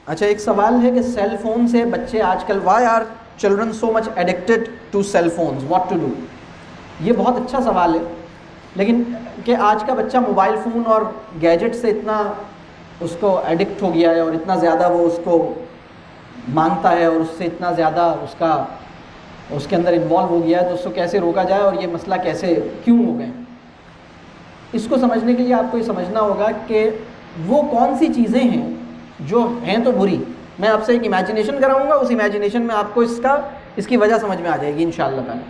اچھا ایک سوال ہے کہ سیل فون سے بچے آج کل why are children so much addicted to cell phones what to do. یہ بہت اچھا سوال ہے، لیکن کہ آج کا بچہ موبائل فون اور گیجٹ سے اتنا اس کو ایڈکٹ ہو گیا ہے اور اتنا زیادہ وہ اس کو مانگتا ہے اور اس سے اتنا زیادہ اس کے اندر انوالو ہو گیا ہے، تو اس کو کیسے روکا جائے اور یہ مسئلہ کیسے کیوں ہو گئے. اس کو سمجھنے کے لیے آپ کو یہ سمجھنا ہوگا کہ وہ کون سی چیزیں ہیں جو ہیں تو بری. میں آپ سے ایک امیجنیشن کراؤں گا، اس امیجنیشن میں آپ کو اس کی وجہ سمجھ میں آ جائے گی انشاءاللہ تعالی.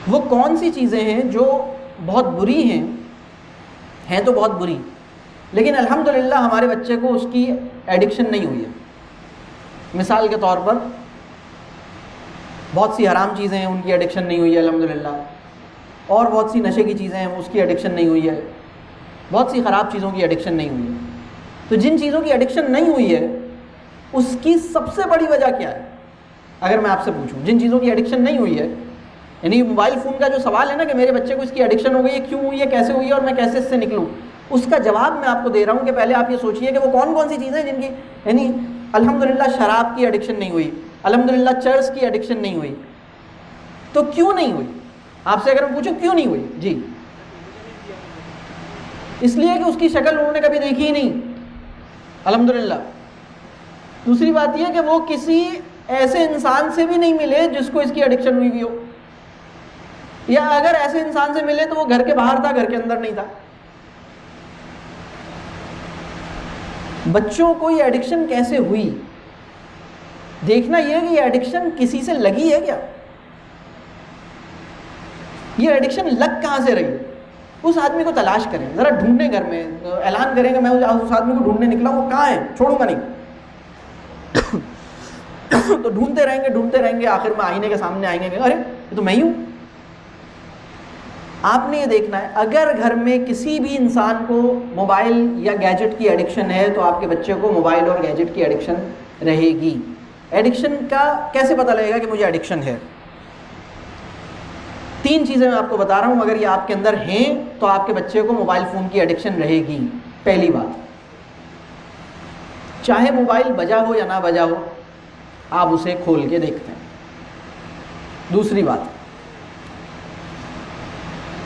وہ کون سی چیزیں ہیں جو بہت بری ہیں تو بہت بری، لیکن الحمدللہ ہمارے بچے کو اس کی ایڈکشن نہیں ہوئی ہے. مثال کے طور پر بہت سی حرام چیزیں ہیں، ان کی ایڈکشن نہیں ہوئی ہے الحمدللہ، اور بہت سی نشے کی چیزیں ہیں اس کی ایڈکشن نہیں ہوئی ہے، بہت سی خراب چیزوں کی ایڈکشن نہیں ہوئی ہے. تو جن چیزوں کی ایڈکشن نہیں ہوئی ہے اس کی سب سے بڑی وجہ کیا ہے؟ اگر میں آپ سے پوچھوں جن چیزوں کی ایڈکشن نہیں ہوئی ہے، یعنی موبائل فون کا جو سوال ہے نا کہ میرے بچے کو اس کی ایڈکشن ہو گئی ہے، کیوں ہوئی ہے، کیسے ہوئی ہے اور میں کیسے اس سے نکلوں، اس کا جواب میں آپ کو دے رہا ہوں کہ پہلے آپ یہ سوچئے کہ وہ کون کون سی چیزیں جن کی، یعنی الحمدللہ شراب کی ایڈکشن نہیں ہوئی، الحمدللہ چرس کی ایڈکشن نہیں ہوئی. تو کیوں نہیں ہوئی؟ آپ سے اگر میں پوچھوں کیوں نہیں ہوئی، جی اس لیے کہ اس کی شکل انہوں نے کبھی دیکھی ہی نہیں الحمدللہ. دوسری بات یہ کہ وہ کسی ایسے انسان سے بھی نہیں ملے جس کو اس کی ایڈکشن ہوئی ہوئی ہو، یا اگر ایسے انسان سے ملے تو وہ گھر کے باہر تھا، گھر کے اندر نہیں تھا. بچوں کو یہ ایڈکشن کیسے ہوئی؟ دیکھنا یہ ہے کہ یہ ایڈکشن کسی سے لگی ہے کیا، یہ ایڈکشن لگ کہاں سے رہی. اس آدمی کو تلاش کریں، ذرا ڈھونڈیں، گھر میں اعلان کریں کہ میں اس آدمی کو ڈھونڈنے نکلا ہوں، وہ کہاں ہے، چھوڑوں گا نہیں. تو ڈھونڈتے رہیں گے، آخر میں آئینے کے سامنے آئیں گے، ارے یہ تو میں ہی ہوں. آپ نے یہ دیکھنا ہے اگر گھر میں کسی بھی انسان کو موبائل یا گیجٹ کی ایڈکشن ہے تو آپ کے بچے کو موبائل اور گیجٹ کی ایڈکشن رہے گی. ایڈکشن کا کیسے پتہ لگے گا کہ مجھے ایڈکشن ہے؟ 3 چیزیں میں آپ کو بتا رہا ہوں، اگر یہ آپ کے اندر ہیں تو آپ کے بچے کو موبائل فون کی ایڈکشن رہے گی. پہلی بات، چاہے موبائل بجا ہو یا نہ بجا ہو آپ اسے کھول کے دیکھتے ہیں. دوسری بات،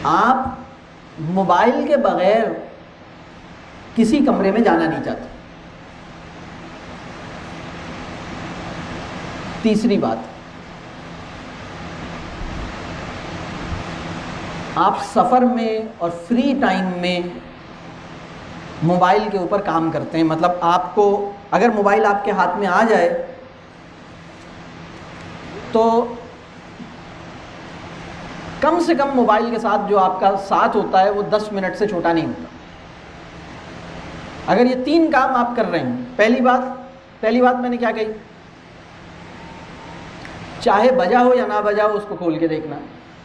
آپ موبائل کے بغیر کسی کمرے میں جانا نہیں چاہتے. تیسری بات، آپ سفر میں اور فری ٹائم میں موبائل کے اوپر کام کرتے ہیں. مطلب آپ کو اگر موبائل آپ کے ہاتھ میں آ جائے تو کم سے کم موبائل کے ساتھ جو آپ کا ساتھ ہوتا ہے وہ 10 منٹ سے چھوٹا نہیں ہوتا. اگر یہ 3 کام آپ کر رہے ہیں، پہلی بات میں نے کیا کہی، چاہے بجا ہو یا نہ بجا ہو اس کو کھول کے دیکھنا.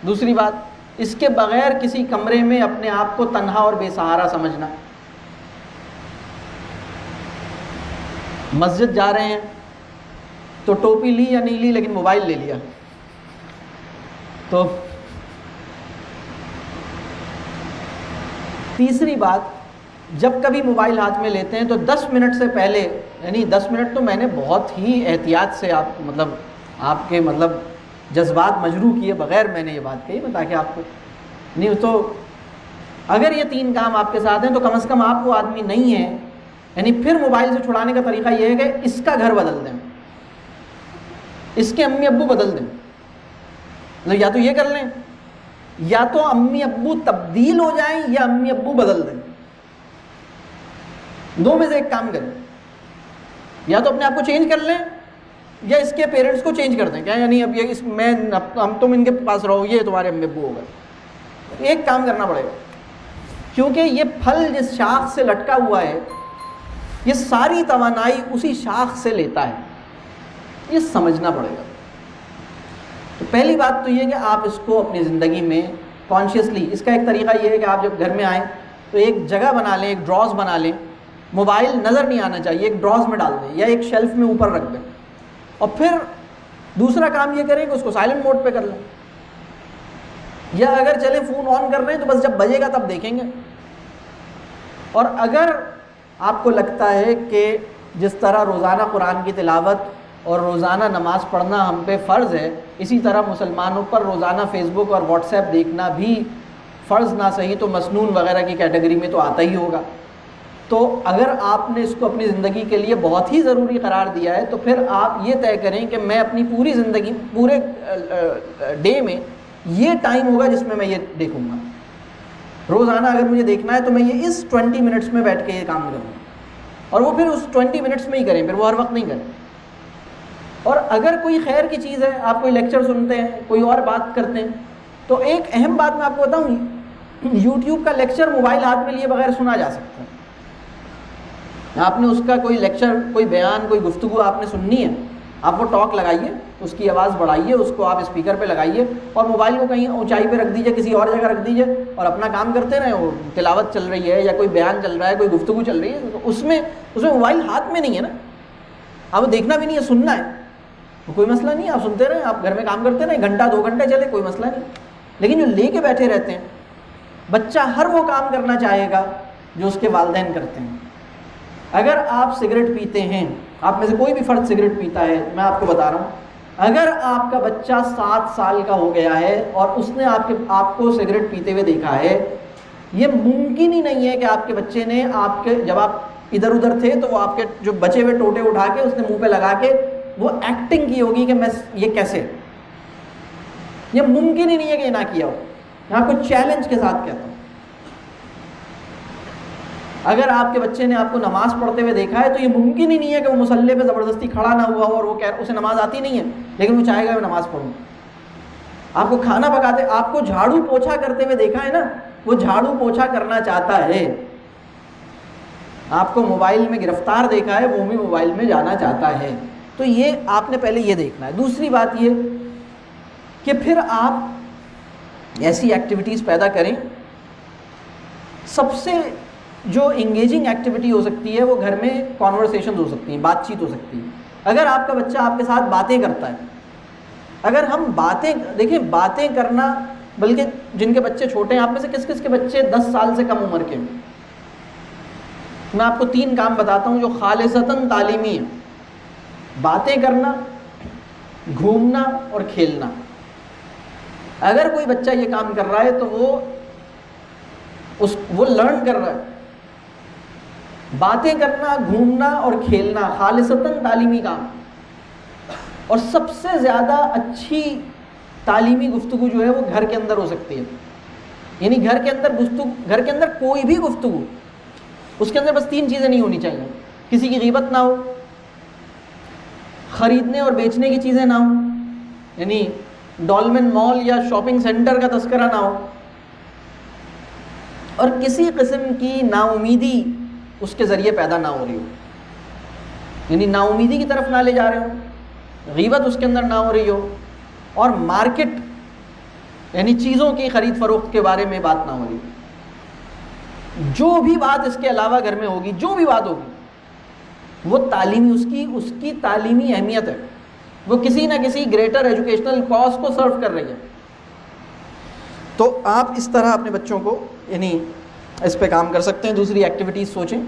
دوسری بات، اس کے بغیر کسی کمرے میں اپنے آپ کو تنہا اور بے سہارا سمجھنا. مسجد جا رہے ہیں تو ٹوپی لی یا نہیں لی لیکن موبائل لے لیا. تو تیسری بات، جب کبھی موبائل ہاتھ میں لیتے ہیں تو 10 منٹ سے پہلے، یعنی 10 منٹ تو میں نے بہت ہی احتیاط سے آپ کے جذبات مجروح کیے بغیر میں نے یہ بات کہی، میں تاکہ آپ کو نہیں تو اگر یہ 3 کام آپ کے ساتھ ہیں تو کم از کم آپ وہ آدمی نہیں ہیں. یعنی پھر موبائل سے چھڑانے کا طریقہ یہ ہے کہ اس کا گھر بدل دیں، اس کے امی ابو بدل دیں. یا تو یہ کر لیں، یا تو امی ابو تبدیل ہو جائیں یا امی ابو بدل دیں. 2 میں سے ایک کام کریں، یا تو اپنے آپ کو چینج کر لیں یا اس کے پیرنٹس کو چینج کر دیں. کیا یعنی اب یہ تم ان کے پاس رہو، یہ تمہارے امی ابو ہوگا. ایک کام کرنا پڑے گا، کیونکہ یہ پھل جس شاخ سے لٹکا ہوا ہے یہ ساری توانائی اسی شاخ سے لیتا ہے، یہ سمجھنا پڑے گا. تو پہلی بات تو یہ کہ آپ اس کو اپنی زندگی میں کانشیسلی، اس کا ایک طریقہ یہ ہے کہ آپ جب گھر میں آئیں تو ایک جگہ بنا لیں، ایک ڈراز بنا لیں، موبائل نظر نہیں آنا چاہیے، ایک ڈراز میں ڈال دیں یا ایک شیلف میں اوپر رکھ دیں. اور پھر دوسرا کام یہ کریں کہ اس کو سائلنٹ موڈ پہ کر لیں، یا اگر چلیں فون آن کر رہے ہیں تو بس جب بجے گا تب دیکھیں گے. اور اگر آپ کو لگتا ہے کہ جس طرح روزانہ قرآن کی تلاوت اور روزانہ نماز پڑھنا ہم پہ فرض ہے، اسی طرح مسلمانوں پر روزانہ فیس بک اور واٹس ایپ دیکھنا بھی فرض نہ صحیح تو مسنون وغیرہ کی کیٹیگری میں تو آتا ہی ہوگا۔ تو اگر آپ نے اس کو اپنی زندگی کے لیے بہت ہی ضروری قرار دیا ہے تو پھر آپ یہ طے کریں کہ میں اپنی پوری زندگی، پورے ڈے میں یہ ٹائم ہوگا جس میں یہ دیکھوں گا۔ روزانہ اگر مجھے دیکھنا ہے تو میں یہ اس 20 منٹس میں بیٹھ کے یہ کام کروں گا، اور وہ پھر اس 20 منٹس میں ہی کریں، پھر وہ ہر وقت نہیں کریں۔ اور اگر کوئی خیر کی چیز ہے، آپ کوئی لیکچر سنتے ہیں، کوئی اور بات کرتے ہیں، تو ایک اہم بات میں آپ کو بتاؤں، یوٹیوب کا لیکچر موبائل ہاتھ میں لیے بغیر سنا جا سکتا ہے۔ آپ نے اس کا کوئی لیکچر، کوئی بیان، کوئی گفتگو آپ نے سننی ہے، آپ وہ ٹاک لگائیے، اس کی آواز بڑھائیے، اس کو آپ اسپیکر پہ لگائیے اور موبائل کو کہیں اونچائی پہ رکھ دیجیے، کسی اور جگہ رکھ دیجیے اور اپنا کام کرتے رہیں۔ وہ تلاوت چل رہی ہے یا کوئی بیان چل رہا ہے، کوئی گفتگو چل رہی ہے، تو اس میں موبائل ہاتھ میں نہیں ہے نا، آپ دیکھنا بھی نہیں ہے، سننا ہے، تو کوئی مسئلہ نہیں، آپ سنتے رہیں، آپ گھر میں کام کرتے رہیں، گھنٹہ 2 گھنٹے چلے، کوئی مسئلہ نہیں۔ لیکن جو لے کے بیٹھے رہتے ہیں، بچہ ہر وہ کام کرنا چاہے گا جو اس کے والدین کرتے ہیں۔ اگر آپ سگریٹ پیتے ہیں، آپ میں سے کوئی بھی فرد سگریٹ پیتا ہے، میں آپ کو بتا رہا ہوں، اگر آپ کا بچہ 7 سال کا ہو گیا ہے اور اس نے آپ کو سگریٹ پیتے ہوئے دیکھا ہے، یہ ممکن ہی نہیں ہے کہ آپ کے بچے نے جب آپ ادھر ادھر تھے تو وہ آپ کے جو بچے ہوئے ٹوٹے اٹھا کے اس نے منہ پہ لگا کے وہ ایکٹنگ کی ہوگی کہ میں یہ کیسے، یہ ممکن ہی نہیں ہے کہ یہ نہ کیا ہو۔ میں آپ کو چیلنج کے ساتھ کہتا ہوں، اگر آپ کے بچے نے آپ کو نماز پڑھتے ہوئے دیکھا ہے تو یہ ممکن ہی نہیں ہے کہ وہ مصلی پہ زبردستی کھڑا نہ ہوا ہو اور وہ اسے نماز آتی نہیں ہے لیکن وہ چاہے گا میں نماز پڑھوں۔ آپ کو کھانا پکاتے، آپ کو جھاڑو پوچھا کرتے ہوئے دیکھا ہے نا، وہ جھاڑو پوچھا کرنا چاہتا ہے۔ آپ کو موبائل میں گرفتار دیکھا ہے، وہ بھی موبائل میں جانا چاہتا ہے۔ تو یہ آپ نے پہلے یہ دیکھنا ہے۔ دوسری بات یہ کہ پھر آپ ایسی ایکٹیویٹیز پیدا کریں، سب سے جو انگیجنگ ایکٹیویٹی ہو سکتی ہے وہ گھر میں کانورسیشنز ہو سکتی ہیں، بات چیت ہو سکتی ہے۔ اگر آپ کا بچہ آپ کے ساتھ باتیں کرتا ہے، اگر ہم دیکھیں باتیں کرنا، بلکہ جن کے بچے چھوٹے ہیں، آپ میں سے کس کس کے بچے 10 سال سے کم عمر کے ہیں، میں آپ کو 3 کام بتاتا ہوں جو خالصتاً تعلیمی ہیں: باتیں کرنا، گھومنا اور کھیلنا۔ اگر کوئی بچہ یہ کام کر رہا ہے تو وہ لرن کر رہا ہے۔ باتیں کرنا، گھومنا اور کھیلنا خالصتاً تعلیمی کام، اور سب سے زیادہ اچھی تعلیمی گفتگو جو ہے وہ گھر کے اندر ہو سکتی ہے۔ یعنی گھر کے اندر کوئی بھی گفتگو، اس کے اندر بس 3 چیزیں نہیں ہونی چاہیے: کسی کی غیبت نہ ہو، خریدنے اور بیچنے کی چیزیں نہ ہوں، یعنی ڈولمن مال یا شاپنگ سینٹر کا تذکرہ نہ ہو، اور کسی قسم کی نا امیدی اس کے ذریعے پیدا نہ ہو رہی ہو، یعنی نا امیدی کی طرف نہ لے جا رہے ہوں، غیبت اس کے اندر نہ ہو رہی ہو، اور مارکیٹ یعنی چیزوں کی خرید فروخت کے بارے میں بات نہ ہو رہی ہو۔ جو بھی بات اس کے علاوہ گھر میں ہوگی، جو بھی بات ہوگی، وہ تعلیمی، اس کی تعلیمی اہمیت ہے، وہ کسی نہ کسی گریٹر ایجوکیشنل کاز کو سرو کر رہی ہے۔ تو آپ اس طرح اپنے بچوں کو یعنی اس پہ کام کر سکتے ہیں۔ دوسری ایکٹیویٹیز سوچیں۔